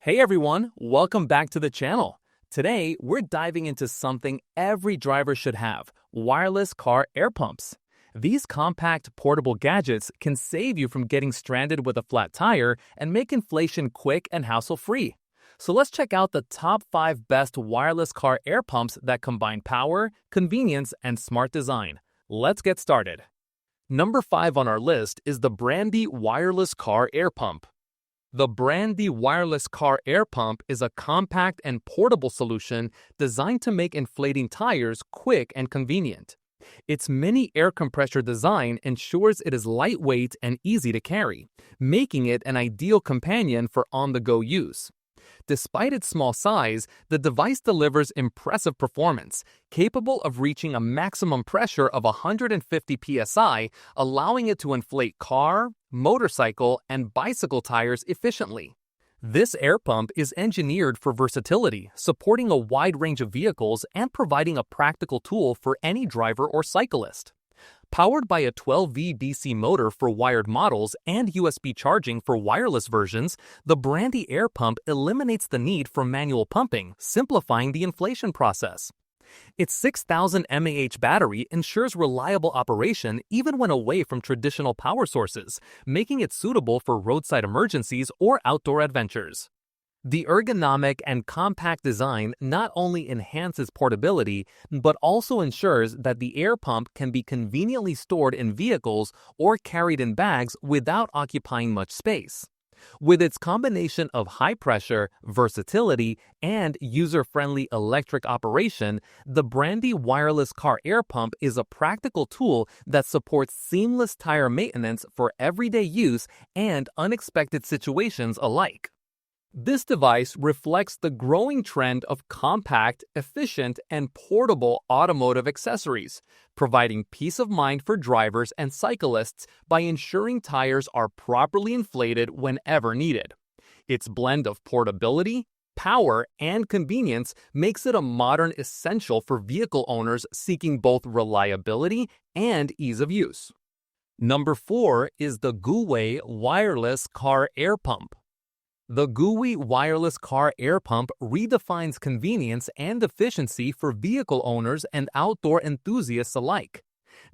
Hey everyone, welcome back to the channel. Today, we're diving into something every driver should have: wireless car air pumps. These compact, portable gadgets can save you from getting stranded with a flat tire and make inflation quick and hassle-free. So let's check out the top 5 best wireless car air pumps that combine power, convenience, and smart design. Let's get started. Number 5 on our list is the Brangdy wireless car air pump. The Brangdy wireless car air pump is a compact and portable solution designed to make inflating tires quick and convenient. Its mini air compressor design ensures it is lightweight and easy to carry, making it an ideal companion for on-the-go use. Despite its small size, the device delivers impressive performance, capable of reaching a maximum pressure of 150 psi, allowing it to inflate car, motorcycle, and bicycle tires efficiently. This air pump is engineered for versatility, supporting a wide range of vehicles and providing a practical tool for any driver or cyclist. Powered by a 12V DC motor for wired models and USB charging for wireless versions, the Brangdy air pump eliminates the need for manual pumping, simplifying the inflation process. Its 6,000 mAh battery ensures reliable operation even when away from traditional power sources, making it suitable for roadside emergencies or outdoor adventures. The ergonomic and compact design not only enhances portability, but also ensures that the air pump can be conveniently stored in vehicles or carried in bags without occupying much space. With its combination of high pressure, versatility, and user-friendly electric operation, the Brangdy wireless car air pump is a practical tool that supports seamless tire maintenance for everyday use and unexpected situations alike. This device reflects the growing trend of compact, efficient, and portable automotive accessories, providing peace of mind for drivers and cyclists by ensuring tires are properly inflated whenever needed. Its blend of portability, power, and convenience makes it a modern essential for vehicle owners seeking both reliability and ease of use. Number 4 is the Guwieyg wireless car air pump. The Guwieyg wireless car air pump redefines convenience and efficiency for vehicle owners and outdoor enthusiasts alike.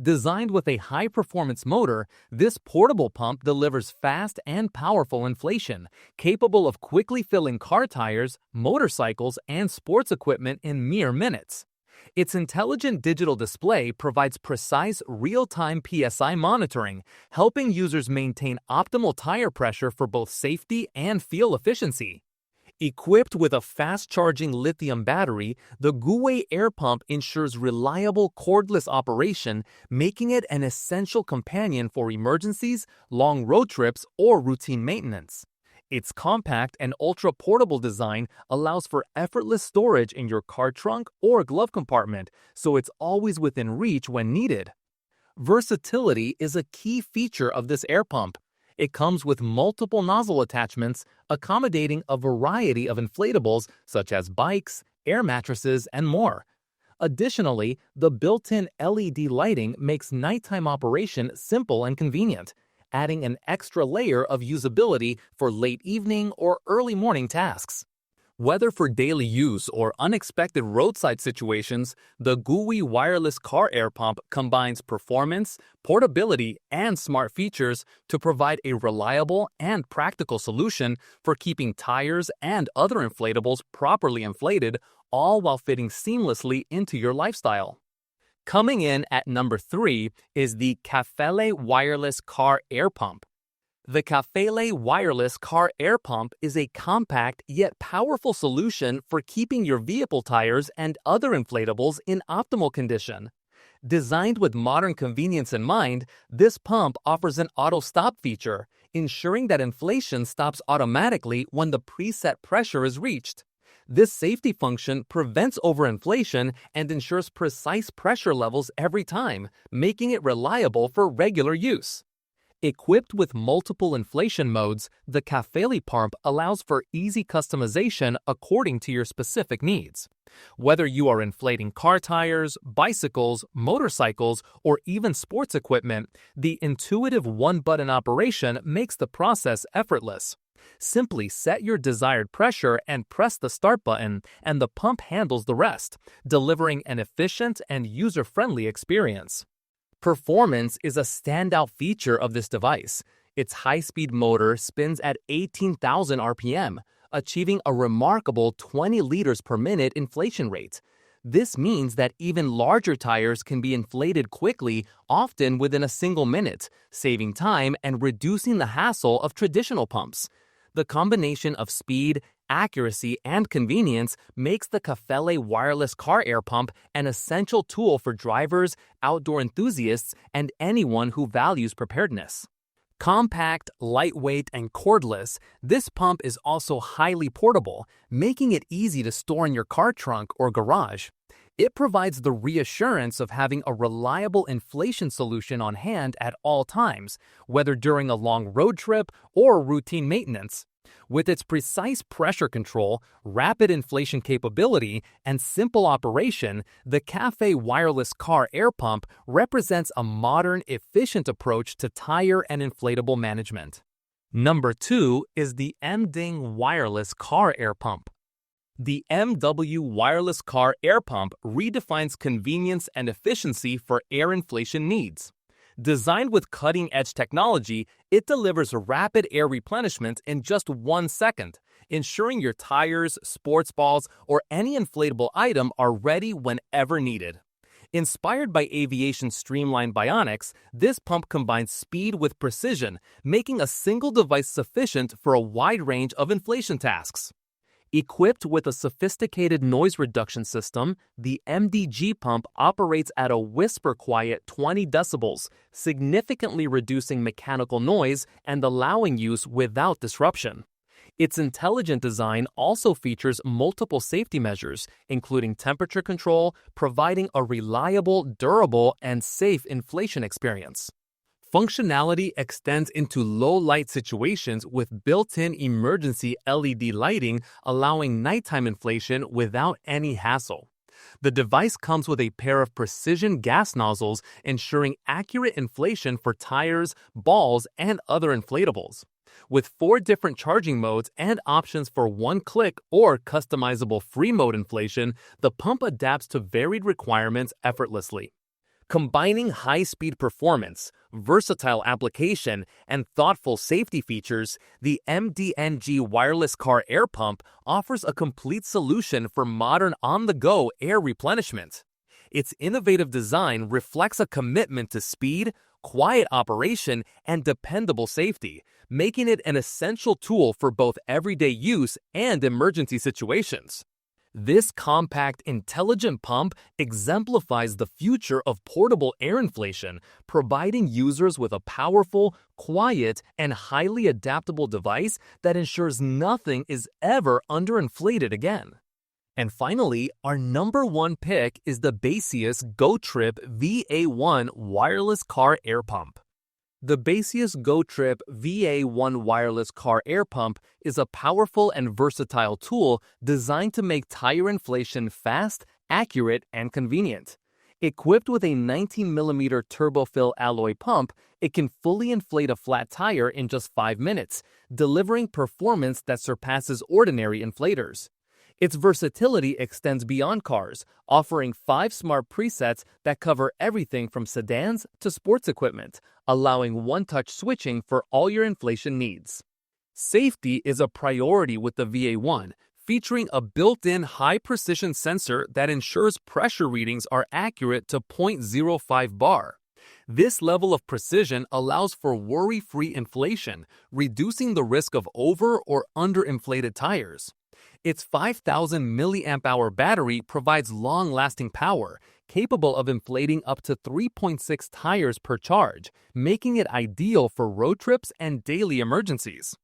Designed with a high-performance motor, this portable pump delivers fast and powerful inflation, capable of quickly filling car tires, motorcycles, and sports equipment in mere minutes. Its intelligent digital display provides precise real-time PSI monitoring, helping users maintain optimal tire pressure for both safety and fuel efficiency. Equipped with a fast-charging lithium battery, the Guwieyg air pump ensures reliable cordless operation, making it an essential companion for emergencies, long road trips, or routine maintenance. Its compact and ultra-portable design allows for effortless storage in your car trunk or glove compartment, so it's always within reach when needed. Versatility is a key feature of this air pump. It comes with multiple nozzle attachments, accommodating a variety of inflatables such as bikes, air mattresses, and more. Additionally, the built-in LED lighting makes nighttime operation simple and convenient, adding an extra layer of usability for late evening or early morning tasks. Whether for daily use or unexpected roadside situations, the Guwieyg wireless car air pump combines performance, portability, and smart features to provide a reliable and practical solution for keeping tires and other inflatables properly inflated, all while fitting seamlessly into your lifestyle. Coming in at number 3 is the Cafele wireless car air pump. The Cafele wireless car air pump is a compact yet powerful solution for keeping your vehicle tires and other inflatables in optimal condition. Designed with modern convenience in mind, this pump offers an auto stop feature, ensuring that inflation stops automatically when the preset pressure is reached. This safety function prevents overinflation and ensures precise pressure levels every time, making it reliable for regular use. Equipped with multiple inflation modes, the Cafele pump allows for easy customization according to your specific needs. Whether you are inflating car tires, bicycles, motorcycles, or even sports equipment, the intuitive one-button operation makes the process effortless. Simply set your desired pressure and press the start button, and the pump handles the rest, delivering an efficient and user-friendly experience. Performance is a standout feature of this device. Its high-speed motor spins at 18,000 RPM, achieving a remarkable 20 liters per minute inflation rate. This means that even larger tires can be inflated quickly, often within a single minute, saving time and reducing the hassle of traditional pumps. The combination of speed, accuracy, and convenience makes the Cafele wireless car air pump an essential tool for drivers, outdoor enthusiasts, and anyone who values preparedness. Compact, lightweight, and cordless, this pump is also highly portable, making it easy to store in your car trunk or garage. It provides the reassurance of having a reliable inflation solution on hand at all times, whether during a long road trip or routine maintenance. With its precise pressure control, rapid inflation capability, and simple operation, the Cafele wireless car air pump represents a modern, efficient approach to tire and inflatable management. Number 2 is the Mdng wireless car air pump. The MW wireless car air pump redefines convenience and efficiency for air inflation needs. Designed with cutting-edge technology, it delivers rapid air replenishment in just 1 second, ensuring your tires, sports balls, or any inflatable item are ready whenever needed. Inspired by aviation's streamlined bionics, this pump combines speed with precision, making a single device sufficient for a wide range of inflation tasks. Equipped with a sophisticated noise reduction system, the Mdng pump operates at a whisper-quiet 20 decibels, significantly reducing mechanical noise and allowing use without disruption. Its intelligent design also features multiple safety measures, including temperature control, providing a reliable, durable, and safe inflation experience. Functionality extends into low-light situations with built-in emergency LED lighting, allowing nighttime inflation without any hassle. The device comes with a pair of precision gas nozzles, ensuring accurate inflation for tires, balls, and other inflatables. With 4 different charging modes and options for one-click or customizable free mode inflation, the pump adapts to varied requirements effortlessly. Combining high-speed performance, versatile application, and thoughtful safety features, the Mdng wireless car air pump offers a complete solution for modern on-the-go air replenishment. Its innovative design reflects a commitment to speed, quiet operation, and dependable safety, making it an essential tool for both everyday use and emergency situations. This compact, intelligent pump exemplifies the future of portable air inflation, providing users with a powerful, quiet, and highly adaptable device that ensures nothing is ever underinflated again. And finally, our number 1 pick is the Baseus Go Trip VA1 wireless car air pump. The Baseus Go Trip VA1 wireless car air pump is a powerful and versatile tool designed to make tire inflation fast, accurate, and convenient. Equipped with a 19mm turbofill alloy pump, it can fully inflate a flat tire in just 5 minutes, delivering performance that surpasses ordinary inflators. Its versatility extends beyond cars, offering 5 smart presets that cover everything from sedans to sports equipment, allowing one-touch switching for all your inflation needs. Safety is a priority with the VA1, featuring a built-in high-precision sensor that ensures pressure readings are accurate to 0.05 bar. This level of precision allows for worry-free inflation, reducing the risk of over- or underinflated tires. Its 5,000 mAh battery provides long-lasting power, capable of inflating up to 3.6 tires per charge, making it ideal for road trips and daily emergencies.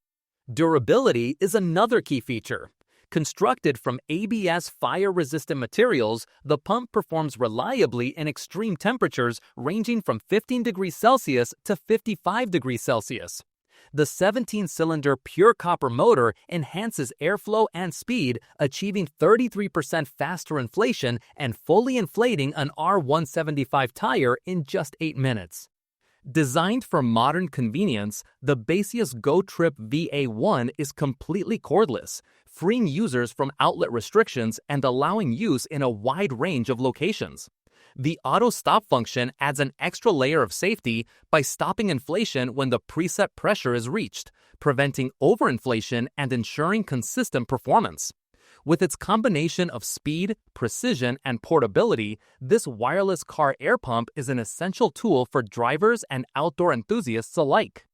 Durability is another key feature. Constructed from ABS fire-resistant materials, the pump performs reliably in extreme temperatures ranging from 15 degrees Celsius to 55 degrees Celsius. The 17-cylinder pure copper motor enhances airflow and speed, achieving 33% faster inflation and fully inflating an R175 tire in just 8 minutes. Designed for modern convenience, the Baseus Go Trip VA1 is completely cordless, freeing users from outlet restrictions and allowing use in a wide range of locations. The auto stop function adds an extra layer of safety by stopping inflation when the preset pressure is reached, preventing overinflation and ensuring consistent performance. With its combination of speed, precision, and portability, this wireless car air pump is an essential tool for drivers and outdoor enthusiasts alike.